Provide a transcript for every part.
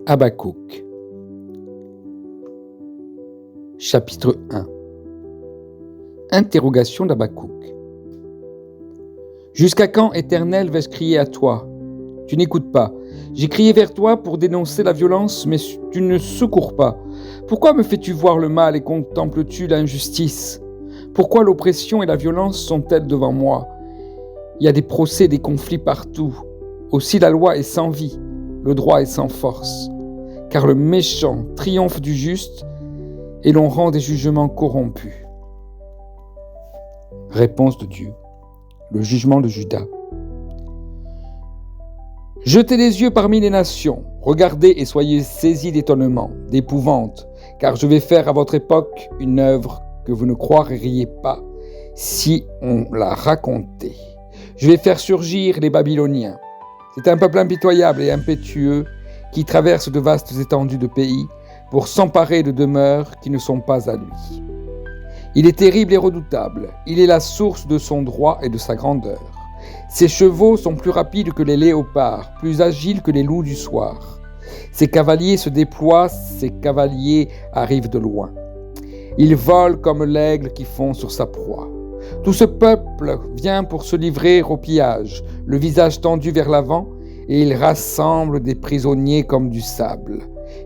Habakkuk, chapitre 1. Interrogation d'Habakkuk. Jusqu'à quand, Éternel, vais-je crier à toi? Tu n'écoutes pas. J'ai crié vers toi pour dénoncer la violence, mais tu ne secours pas. Pourquoi me fais-tu voir le mal et contemples-tu l'injustice? Pourquoi l'oppression et la violence sont-elles devant moi? Il y a des procès, des conflits partout. Aussi la loi est sans vie, le droit est sans force. Car le méchant triomphe du juste et l'on rend des jugements corrompus. Réponse de Dieu. Le jugement de Juda. Jetez les yeux parmi les nations, regardez et soyez saisis d'étonnement, d'épouvante, car je vais faire à votre époque une œuvre que vous ne croiriez pas si on la racontait. Je vais faire surgir les Babyloniens. C'est un peuple impitoyable et impétueux qui traverse de vastes étendues de pays pour s'emparer de demeures qui ne sont pas à lui. Il est terrible et redoutable, il est la source de son droit et de sa grandeur. Ses chevaux sont plus rapides que les léopards, plus agiles que les loups du soir. Ses cavaliers se déploient, ses cavaliers arrivent de loin. Ils volent comme l'aigle qui fond sur sa proie. Tout ce peuple vient pour se livrer au pillage, le visage tendu vers l'avant, et il rassemble des prisonniers comme du sable.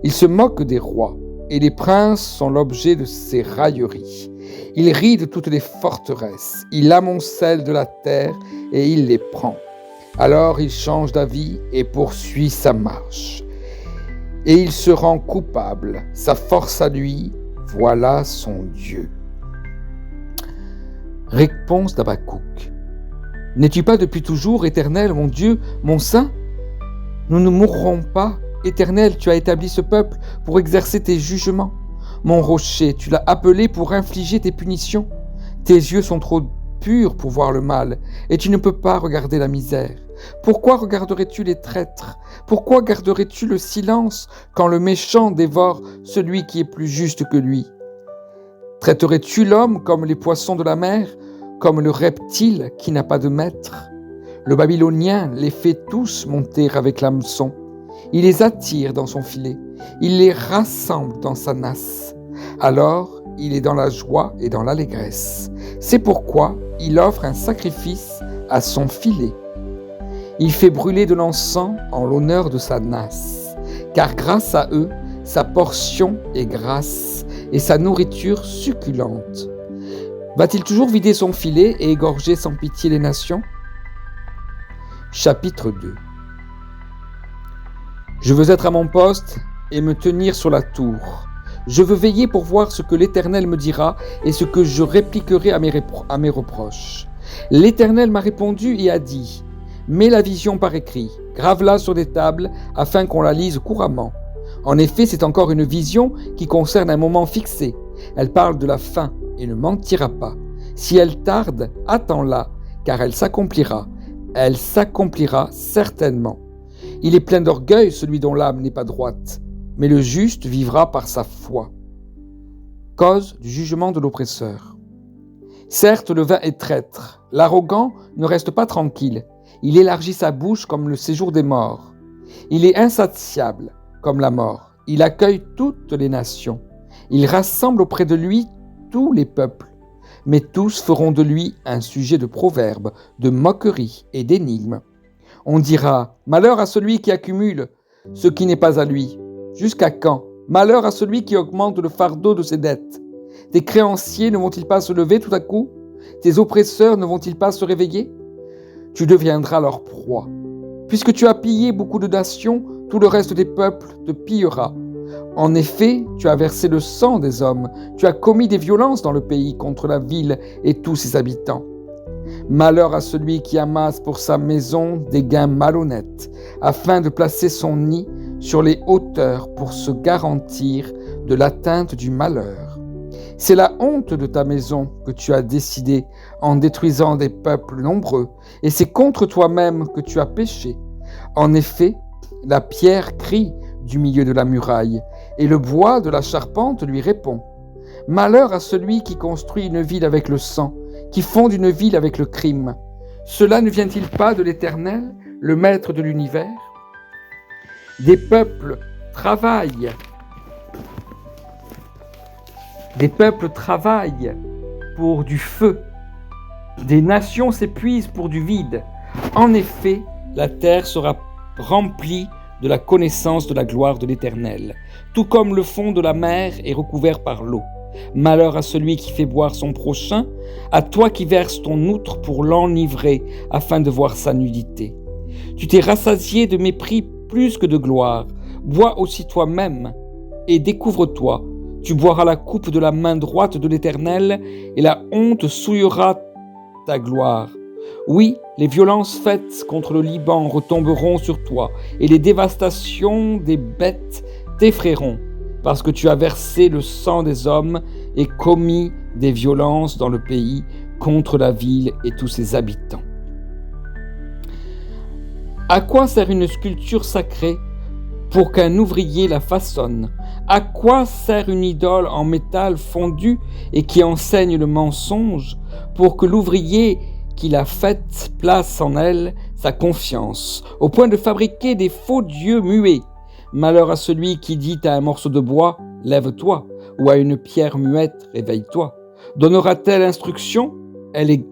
Il se moque des rois, et les princes sont l'objet de ses railleries. Il rit de toutes les forteresses, il amoncelle de la terre et il les prend. Alors il change d'avis et poursuit sa marche. Et il se rend coupable, sa force à lui, voilà son Dieu. Réponse d'Habakkuk. N'es-tu pas depuis toujours, Éternel, mon Dieu, mon Saint? Nous ne mourrons pas. Éternel, tu as établi ce peuple pour exercer tes jugements. Mon rocher, tu l'as appelé pour infliger tes punitions. Tes yeux sont trop purs pour voir le mal, et tu ne peux pas regarder la misère. Pourquoi regarderais-tu les traîtres? Pourquoi garderais-tu le silence quand le méchant dévore celui qui est plus juste que lui? Traiterais-tu l'homme comme les poissons de la mer, comme le reptile qui n'a pas de maître? Le Babylonien les fait tous monter avec l'hameçon. Il les attire dans son filet, il les rassemble dans sa nasse. Alors, il est dans la joie et dans l'allégresse. C'est pourquoi il offre un sacrifice à son filet. Il fait brûler de l'encens en l'honneur de sa nasse, car grâce à eux, sa portion est grasse et sa nourriture succulente. Va-t-il toujours vider son filet et égorger sans pitié les nations? Chapitre 2. Je veux être à mon poste et me tenir sur la tour. Je veux veiller pour voir ce que l'Éternel me dira et ce que je répliquerai à mes reproches. L'Éternel m'a répondu et a dit: mets la vision par écrit, grave-la sur des tables afin qu'on la lise couramment. En effet, c'est encore une vision qui concerne un moment fixé. Elle parle de la fin et ne mentira pas. Si elle tarde, attends-la, car elle s'accomplira. Elle s'accomplira certainement. Il est plein d'orgueil celui dont l'âme n'est pas droite, mais le juste vivra par sa foi. Cause du jugement de l'oppresseur. Certes, le vain est traître, l'arrogant ne reste pas tranquille, il élargit sa bouche comme le séjour des morts. Il est insatiable comme la mort, il accueille toutes les nations, il rassemble auprès de lui tous les peuples, mais tous feront de lui un sujet de proverbes, de moqueries et d'énigmes. On dira: malheur à celui qui accumule ce qui n'est pas à lui. Jusqu'à quand? Malheur à celui qui augmente le fardeau de ses dettes. Tes créanciers ne vont-ils pas se lever tout à coup? Tes oppresseurs ne vont-ils pas se réveiller? Tu deviendras leur proie. Puisque tu as pillé beaucoup de nations, tout le reste des peuples te pillera. En effet, tu as versé le sang des hommes, tu as commis des violences dans le pays contre la ville et tous ses habitants. Malheur à celui qui amasse pour sa maison des gains malhonnêtes, afin de placer son nid sur les hauteurs pour se garantir de l'atteinte du malheur. C'est la honte de ta maison que tu as décidé en détruisant des peuples nombreux, et c'est contre toi-même que tu as péché. En effet, la pierre crie du milieu de la muraille, et le bois de la charpente lui répond. Malheur à celui qui construit une ville avec le sang, qui fonde une ville avec le crime. Cela ne vient-il pas de l'Éternel, le Maître de l'univers? Des peuples travaillent. Des peuples travaillent pour du feu. Des nations s'épuisent pour du vide. En effet, la terre sera remplie de la connaissance de la gloire de l'Éternel, tout comme le fond de la mer est recouvert par l'eau. Malheur à celui qui fait boire son prochain, à toi qui verses ton outre pour l'enivrer, afin de voir sa nudité. Tu t'es rassasié de mépris plus que de gloire. Bois aussi toi-même et découvre-toi. Tu boiras la coupe de la main droite de l'Éternel, et la honte souillera ta gloire. Oui, les violences faites contre le Liban retomberont sur toi, et les dévastations des bêtes t'effrayeront, parce que tu as versé le sang des hommes et commis des violences dans le pays contre la ville et tous ses habitants. À quoi sert une sculpture sacrée pour qu'un ouvrier la façonne? À quoi sert une idole en métal fondu et qui enseigne le mensonge pour que l'ouvrier qui l'a faite place en elle sa confiance, au point de fabriquer des faux dieux muets? Malheur à celui qui dit à un morceau de bois « Lève-toi » ou à une pierre muette « Réveille-toi ». Donnera-t-elle instruction? Elle est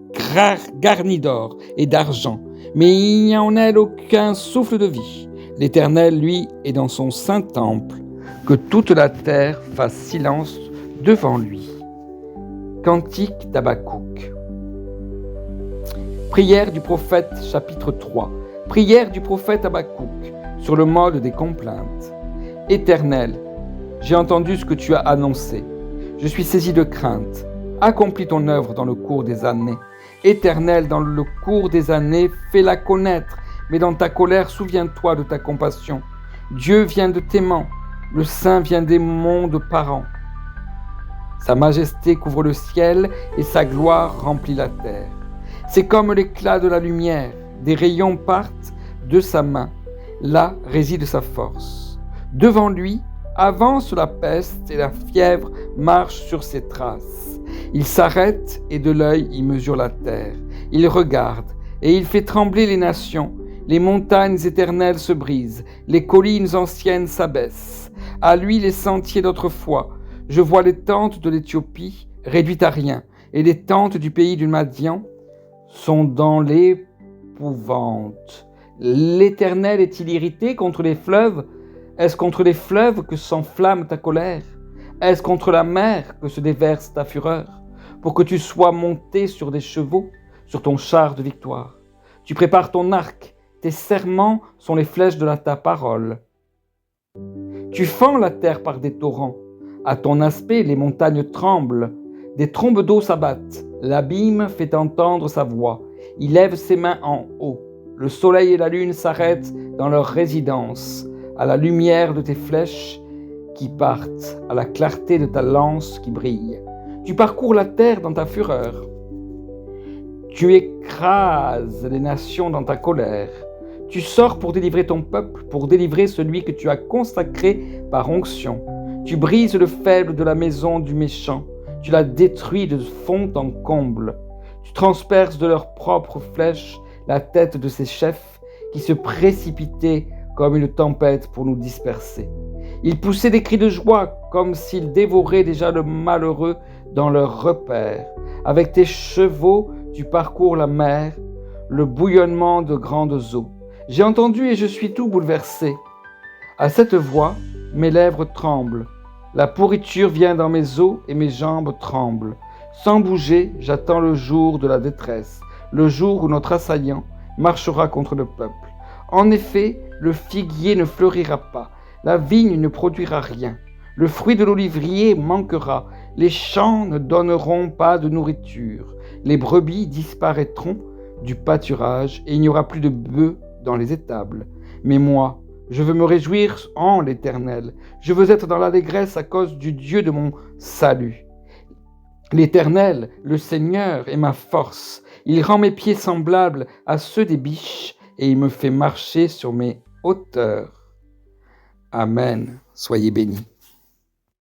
garnie d'or et d'argent, mais il n'y a en elle aucun souffle de vie. L'Éternel, lui, est dans son saint temple, que toute la terre fasse silence devant lui. Cantique d'Habakkuk. Prière du prophète, chapitre 3. Prière du prophète Habakkuk, sur le mode des complaintes. Éternel, j'ai entendu ce que tu as annoncé. Je suis saisi de crainte. Accomplis ton œuvre dans le cours des années. Éternel, dans le cours des années, fais-la connaître, mais dans ta colère, souviens-toi de ta compassion. Dieu vient de Théman, le Saint vient des mondes parents. Sa majesté couvre le ciel et sa gloire remplit la terre. C'est comme l'éclat de la lumière, des rayons partent de sa main, là réside sa force. Devant lui, avance la peste et la fièvre marche sur ses traces. Il s'arrête et de l'œil il mesure la terre. Il regarde et il fait trembler les nations. Les montagnes éternelles se brisent, les collines anciennes s'abaissent. À lui les sentiers d'autrefois. Je vois les tentes de l'Éthiopie réduites à rien, et les tentes du pays du Madian sont dans l'épouvante. L'Éternel est-il irrité contre les fleuves? Est-ce contre les fleuves que s'enflamme ta colère? Est-ce contre la mer que se déverse ta fureur? Pour que tu sois monté sur des chevaux, sur ton char de victoire. Tu prépares ton arc, tes serments sont les flèches de ta parole. Tu fends la terre par des torrents. À ton aspect, les montagnes tremblent. Des trombes d'eau s'abattent. L'abîme fait entendre sa voix. Il lève ses mains en haut. Le soleil et la lune s'arrêtent dans leur résidence, à la lumière de tes flèches qui partent, à la clarté de ta lance qui brille. Tu parcours la terre dans ta fureur. Tu écrases les nations dans ta colère. Tu sors pour délivrer ton peuple, pour délivrer celui que tu as consacré par onction. Tu brises le faible de la maison du méchant. Tu la détruis de fond en comble. Tu transperces de leurs propres flèches la tête de ces chefs qui se précipitaient comme une tempête pour nous disperser. Ils poussaient des cris de joie comme s'ils dévoraient déjà le malheureux dans leurs repères. Avec tes chevaux, tu parcours la mer, le bouillonnement de grandes eaux. J'ai entendu et je suis tout bouleversé. À cette voix, mes lèvres tremblent. La pourriture vient dans mes os et mes jambes tremblent. Sans bouger, j'attends le jour de la détresse, le jour où notre assaillant marchera contre le peuple. En effet, le figuier ne fleurira pas, la vigne ne produira rien, le fruit de l'olivrier manquera, les champs ne donneront pas de nourriture, les brebis disparaîtront du pâturage et il n'y aura plus de bœufs dans les étables. Mais moi, je veux me réjouir en l'Éternel, je veux être dans l'allégresse à cause du Dieu de mon salut. L'Éternel, le Seigneur, est ma force. Il rend mes pieds semblables à ceux des biches et il me fait marcher sur mes hauteurs. Amen. Soyez bénis.